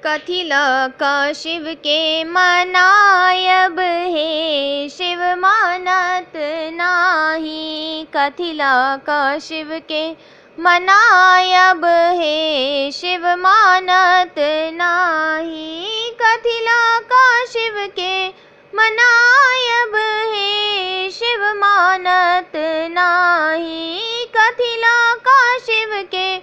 कथिला का शिव के मनायब है, शिव मानत नाही। कथिला का शिव के मनायब है, शिव मानत नाही। कथिला का शिव के मनायब है, शिव मानत नाही। कथिला का शिव के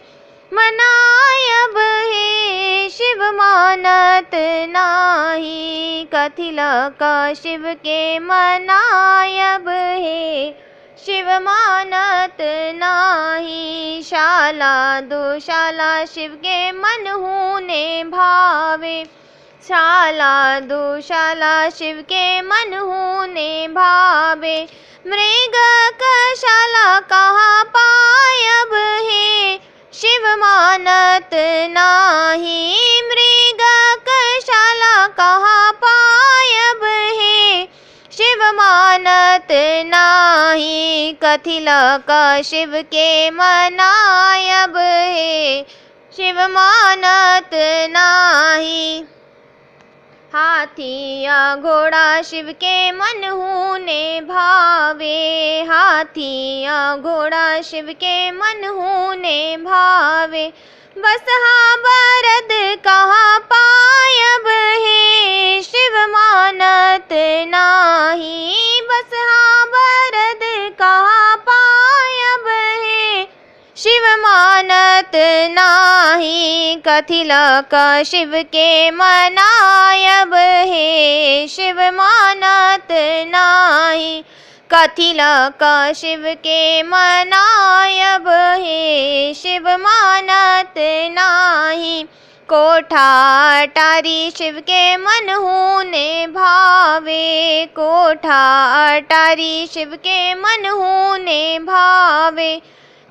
मनायब है, शिव मानत नाही। कथिला का शिव के मनायब है, शिव मानत नाही। शाला दुशाला शिव के मनहु ने भावे, शाला दुशाला शिव के मनहु ने भावे। मृग कशाला कहाँ पायब है, शिव मानत नाही। मृग कशाला कहाँ पायब है, शिव मानत नाही। कथिला का शिव के मनायब है, शिव मानत नाही। हाथी या घोड़ा शिव के मनहु ने भावे, हाथी या घोड़ा शिव के मनहु ने भावे। बसहा बरद कहाँ पायब है, शिव मानत नाही। बसहा बरद कहाँ पायब है, शिव मानत नाही। कथिला का शिव के मनायब है, शिव मानत नाही। कथिला का शिव के मनायब है, शिव मानत नाही। कोठा अटारी शिव के मनहु ने भावे, कोठा अटारी शिव के मनहु ने भावे।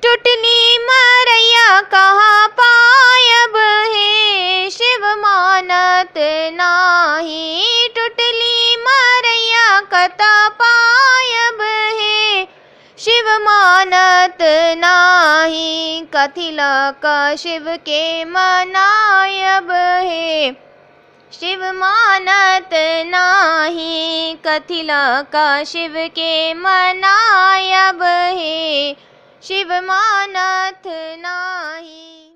टुटली मरैया कहाँ पायब है, शिव मानत नाही। टुटली मरैया कता पायब है, शिव मानत नाही। कथिला का शिव के मनायब है, शिव मानत नाही। कथिला का शिव के मनायब है, शिव मानत नाही।